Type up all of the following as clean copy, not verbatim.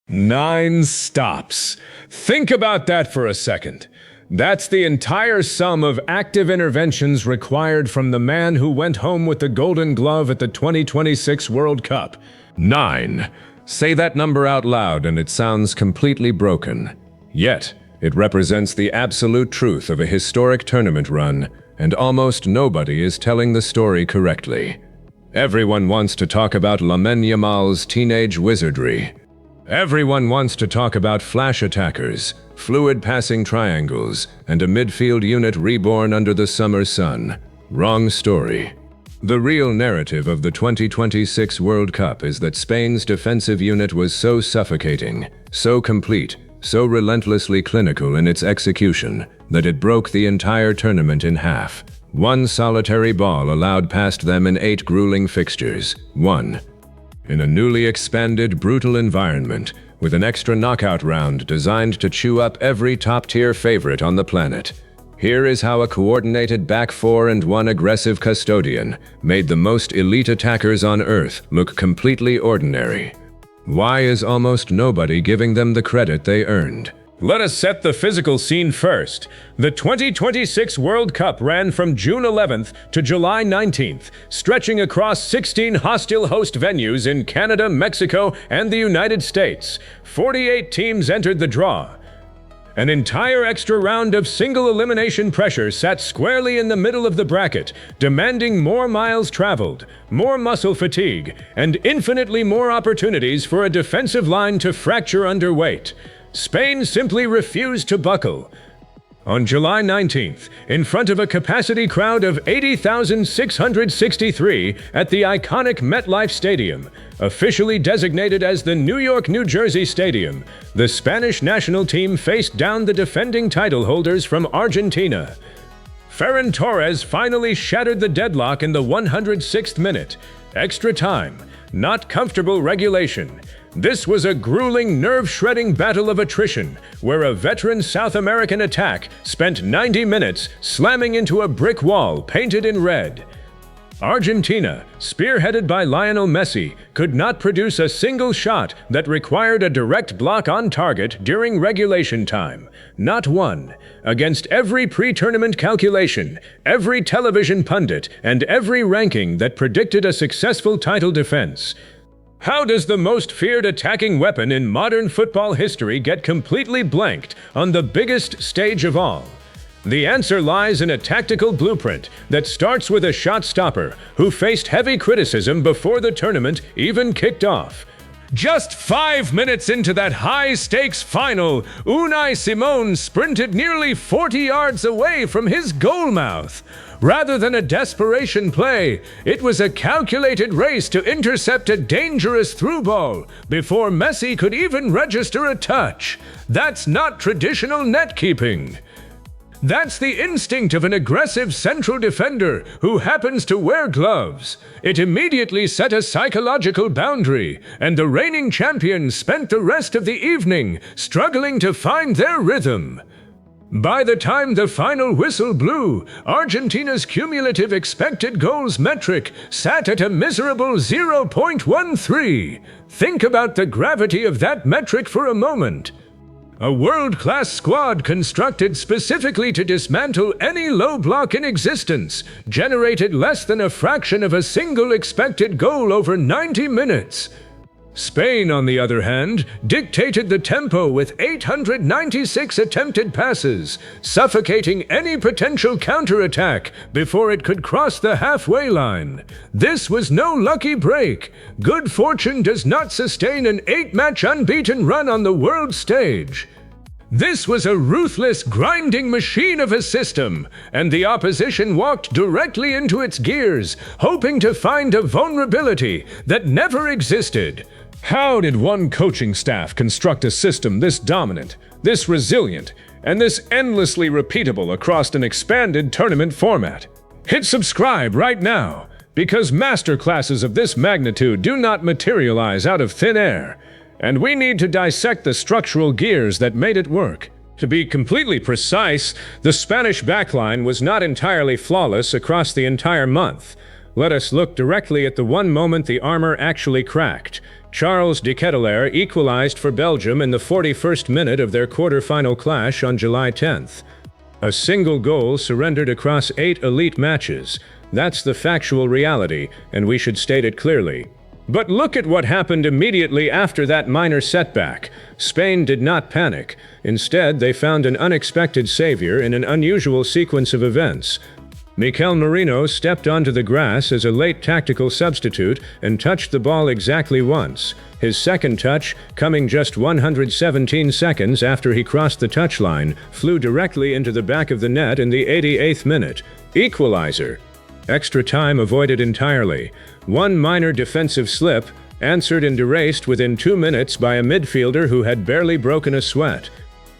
9 stops. Think about that for a second. That's the entire sum of active interventions required from the man who went home with the Golden Glove at the 2026 World Cup. 9. Say that number out loud and it sounds completely broken. Yet, it represents the absolute truth of a historic tournament run, and almost nobody is telling the story correctly. Everyone wants to talk about Lamine Yamal's teenage wizardry. Everyone wants to talk about flash attackers, fluid passing triangles, and a midfield unit reborn under the summer sun. Wrong story. The real narrative of the 2026 World Cup is that Spain's defensive unit was so suffocating, so complete, so relentlessly clinical in its execution, that it broke the entire tournament in half. One solitary ball allowed past them in 8 grueling fixtures. 1. In a newly expanded, brutal environment, with an extra knockout round designed to chew up every top-tier favorite on the planet. Here is how a coordinated back four and one aggressive custodian made the most elite attackers on Earth look completely ordinary. Why is almost nobody giving them the credit they earned? Let us set the physical scene first. The 2026 World Cup ran from June 11th to July 19th, stretching across 16 hostile host venues in Canada, Mexico, and the United States. 48 teams entered the draw. An entire extra round of single elimination pressure sat squarely in the middle of the bracket, demanding more miles traveled, more muscle fatigue, and infinitely more opportunities for a defensive line to fracture under weight. Spain simply refused to buckle. On July 19th, in front of a capacity crowd of 80,663 at the iconic MetLife Stadium, officially designated as the New York-New Jersey Stadium, the Spanish national team faced down the defending title holders from Argentina. Ferran Torres finally shattered the deadlock in the 106th minute. Extra time, not comfortable regulation. This was a grueling, nerve-shredding battle of attrition, where a veteran South American attack spent 90 minutes slamming into a brick wall painted in red. Argentina, spearheaded by Lionel Messi, could not produce a single shot that required a direct block on target during regulation time. Not one. Against every pre-tournament calculation, every television pundit, and every ranking that predicted a successful title defense. How does the most feared attacking weapon in modern football history get completely blanked on the biggest stage of all? The answer lies in a tactical blueprint that starts with a shot stopper who faced heavy criticism before the tournament even kicked off. Just 5 minutes into that high-stakes final, Unai Simón sprinted nearly 40 yards away from his goal mouth. Rather than a desperation play, it was a calculated race to intercept a dangerous through ball before Messi could even register a touch. That's not traditional net-keeping. That's the instinct of an aggressive central defender who happens to wear gloves. It immediately set a psychological boundary, and the reigning champions spent the rest of the evening struggling to find their rhythm. By the time the final whistle blew, Argentina's cumulative expected goals metric sat at a miserable 0.13. Think about the gravity of that metric for a moment. A world-class squad constructed specifically to dismantle any low block in existence generated less than a fraction of a single expected goal over 90 minutes. Spain, on the other hand, dictated the tempo with 896 attempted passes, suffocating any potential counterattack before it could cross the halfway line. This was no lucky break. Good fortune does not sustain an 8-match unbeaten run on the world stage. This was a ruthless, grinding machine of a system, and the opposition walked directly into its gears, hoping to find a vulnerability that never existed. How did one coaching staff construct a system this dominant, this resilient, and this endlessly repeatable across an expanded tournament format? Hit subscribe right now, because masterclasses of this magnitude do not materialize out of thin air, and we need to dissect the structural gears that made it work. To be completely precise, the Spanish backline was not entirely flawless across the entire month. Let us look directly at the one moment the armor actually cracked. Charles de Ketelaere equalized for Belgium in the 41st minute of their quarter-final clash on July 10th. A single goal surrendered across 8 elite matches. That's the factual reality, and we should state it clearly. But look at what happened immediately after that minor setback. Spain did not panic. Instead, they found an unexpected savior in an unusual sequence of events. Mikel Merino stepped onto the grass as a late tactical substitute and touched the ball exactly once. His second touch, coming just 117 seconds after he crossed the touchline, flew directly into the back of the net in the 88th minute. Equalizer. Extra time avoided entirely. One minor defensive slip, answered and erased within 2 minutes by a midfielder who had barely broken a sweat.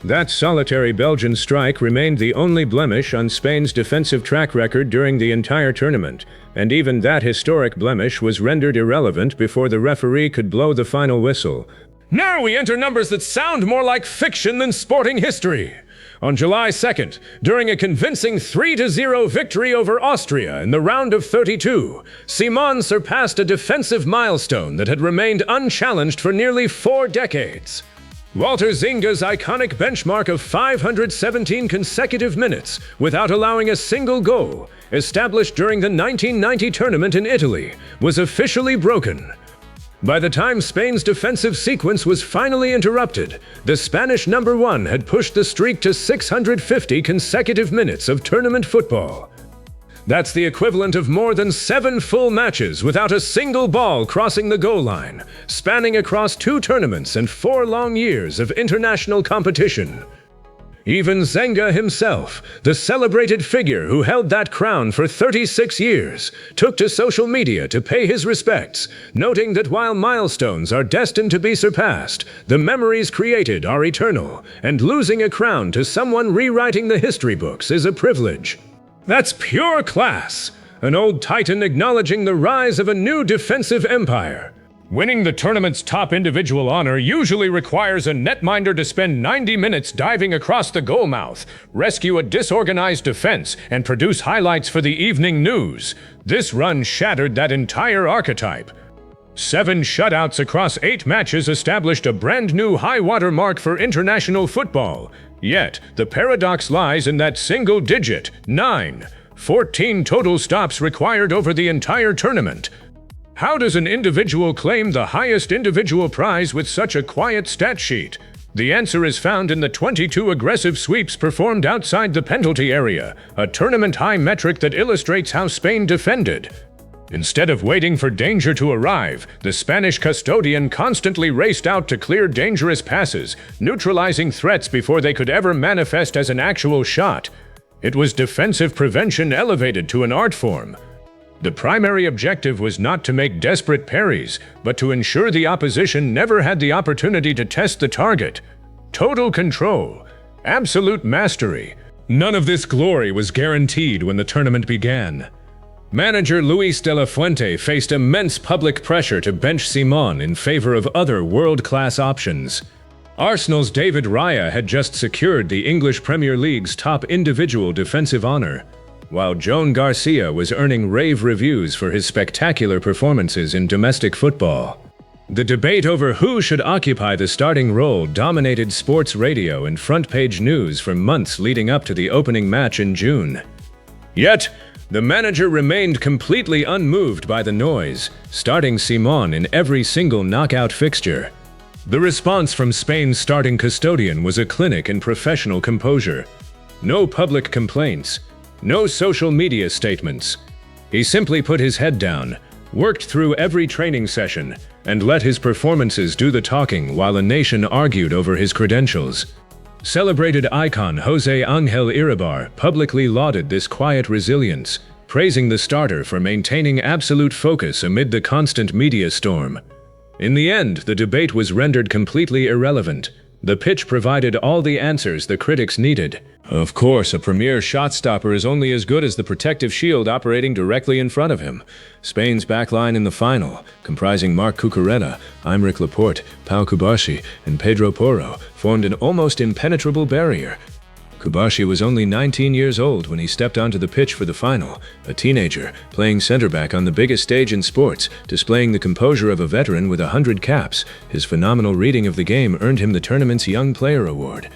That solitary Belgian strike remained the only blemish on Spain's defensive track record during the entire tournament, and even that historic blemish was rendered irrelevant before the referee could blow the final whistle. Now we enter numbers that sound more like fiction than sporting history. On July 2nd, during a convincing 3-0 victory over Austria in the round of 32, Simón surpassed a defensive milestone that had remained unchallenged for nearly 4 decades. Walter Zenga's iconic benchmark of 517 consecutive minutes without allowing a single goal, established during the 1990 tournament in Italy, was officially broken. By the time Spain's defensive sequence was finally interrupted, the Spanish number 1 had pushed the streak to 650 consecutive minutes of tournament football. That's the equivalent of more than 7 full matches without a single ball crossing the goal line, spanning across 2 tournaments and 4 long years of international competition. Even Zenga himself, the celebrated figure who held that crown for 36 years, took to social media to pay his respects, noting that while milestones are destined to be surpassed, the memories created are eternal, and losing a crown to someone rewriting the history books is a privilege. That's pure class! An old titan acknowledging the rise of a new defensive empire. Winning the tournament's top individual honor usually requires a netminder to spend 90 minutes diving across the goal mouth, rescue a disorganized defense, and produce highlights for the evening news. This run shattered that entire archetype. 7 shutouts across 8 matches established a brand new high-water mark for international football. Yet, the paradox lies in that single digit, 9. 14 total stops required over the entire tournament. How does an individual claim the highest individual prize with such a quiet stat sheet? The answer is found in the 22 aggressive sweeps performed outside the penalty area, a tournament-high metric that illustrates how Spain defended. Instead of waiting for danger to arrive, the Spanish custodian constantly raced out to clear dangerous passes, neutralizing threats before they could ever manifest as an actual shot. It was defensive prevention elevated to an art form. The primary objective was not to make desperate parries, but to ensure the opposition never had the opportunity to test the target. Total control. Absolute mastery. None of this glory was guaranteed when the tournament began. Manager Luis de la Fuente faced immense public pressure to bench Simón in favor of other world-class options. Arsenal's David Raya had just secured the English Premier League's top individual defensive honor, while Joan Garcia was earning rave reviews for his spectacular performances in domestic football. The debate over who should occupy the starting role dominated sports radio and front-page news for months leading up to the opening match in June. Yet, the manager remained completely unmoved by the noise, starting Simón in every single knockout fixture. The response from Spain's starting custodian was a clinic in professional composure. No public complaints, no social media statements. He simply put his head down, worked through every training session, and let his performances do the talking while a nation argued over his credentials. Celebrated icon José Ángel Iribar publicly lauded this quiet resilience, praising the starter for maintaining absolute focus amid the constant media storm. In the end, the debate was rendered completely irrelevant. The pitch provided all the answers the critics needed. Of course, a premier shot stopper is only as good as the protective shield operating directly in front of him. Spain's backline in the final, comprising Marc Cucurella, Aymeric Laporte, Pau Cubarsí, and Pedro Porro, formed an almost impenetrable barrier. Kobashi was only 19 years old when he stepped onto the pitch for the final, a teenager, playing center back on the biggest stage in sports, displaying the composure of a veteran with 100 caps. His phenomenal reading of the game earned him the tournament's Young Player Award.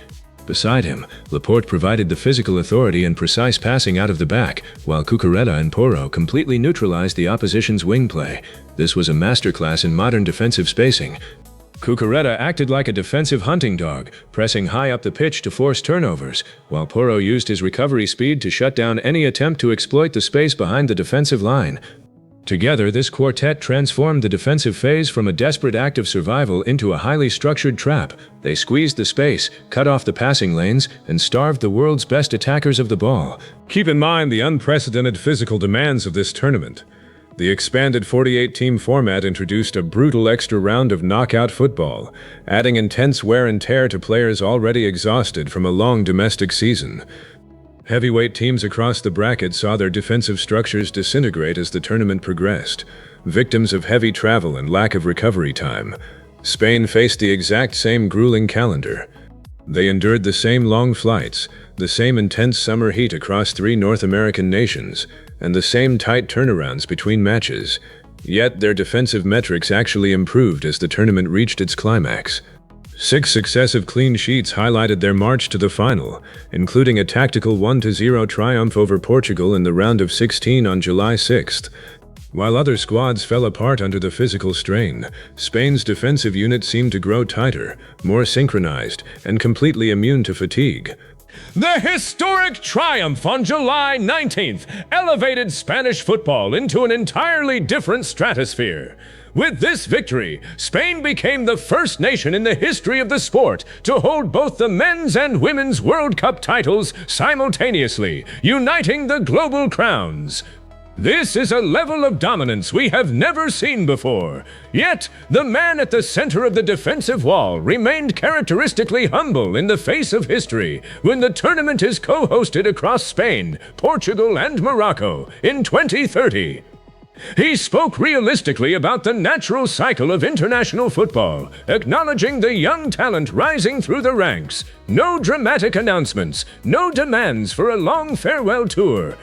Beside him, Laporte provided the physical authority and precise passing out of the back, while Cucurella and Porro completely neutralized the opposition's wing play. This was a masterclass in modern defensive spacing. Cucurella acted like a defensive hunting dog, pressing high up the pitch to force turnovers, while Porro used his recovery speed to shut down any attempt to exploit the space behind the defensive line. Together, this quartet transformed the defensive phase from a desperate act of survival into a highly structured trap. They squeezed the space, cut off the passing lanes, and starved the world's best attackers of the ball. Keep in mind the unprecedented physical demands of this tournament. The expanded 48-team format introduced a brutal extra round of knockout football, adding intense wear and tear to players already exhausted from a long domestic season. Heavyweight teams across the bracket saw their defensive structures disintegrate as the tournament progressed, victims of heavy travel and lack of recovery time. Spain faced the exact same grueling calendar. They endured the same long flights, the same intense summer heat across 3 North American nations, and the same tight turnarounds between matches. Yet their defensive metrics actually improved as the tournament reached its climax. 6 successive clean sheets highlighted their march to the final, including a tactical 1-0 triumph over Portugal in the round of 16 on July 6th. While other squads fell apart under the physical strain, Spain's defensive unit seemed to grow tighter, more synchronized, and completely immune to fatigue. The historic triumph on July 19th elevated Spanish football into an entirely different stratosphere. With this victory, Spain became the first nation in the history of the sport to hold both the men's and women's World Cup titles simultaneously, uniting the global crowns. This is a level of dominance we have never seen before. Yet, the man at the center of the defensive wall remained characteristically humble in the face of history when the tournament is co-hosted across Spain, Portugal, and Morocco in 2030. He spoke realistically about the natural cycle of international football, acknowledging the young talent rising through the ranks. No dramatic announcements, no demands for a long farewell tour.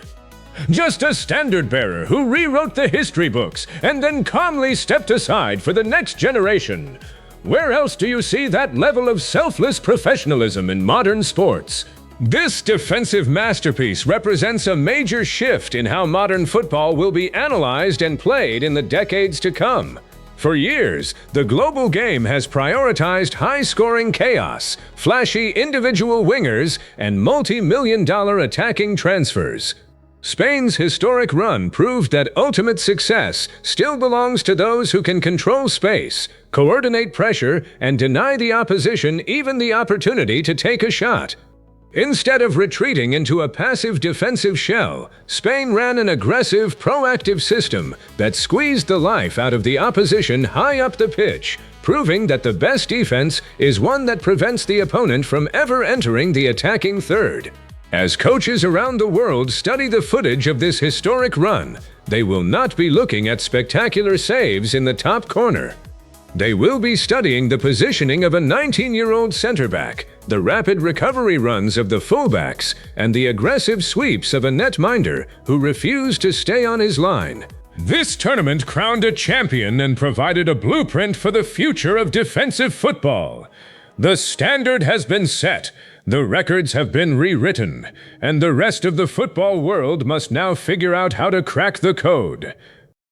Just a standard-bearer who rewrote the history books and then calmly stepped aside for the next generation. Where else do you see that level of selfless professionalism in modern sports? This defensive masterpiece represents a major shift in how modern football will be analyzed and played in the decades to come. For years, the global game has prioritized high-scoring chaos, flashy individual wingers, and multi-million-dollar attacking transfers. Spain's historic run proved that ultimate success still belongs to those who can control space, coordinate pressure, and deny the opposition even the opportunity to take a shot. Instead of retreating into a passive defensive shell, Spain ran an aggressive, proactive system that squeezed the life out of the opposition high up the pitch, proving that the best defense is one that prevents the opponent from ever entering the attacking third. As coaches around the world study the footage of this historic run, they will not be looking at spectacular saves in the top corner. They will be studying the positioning of a 19-year-old center back, the rapid recovery runs of the fullbacks, and the aggressive sweeps of a netminder who refused to stay on his line. This tournament crowned a champion and provided a blueprint for the future of defensive football. The standard has been set, the records have been rewritten, and the rest of the football world must now figure out how to crack the code.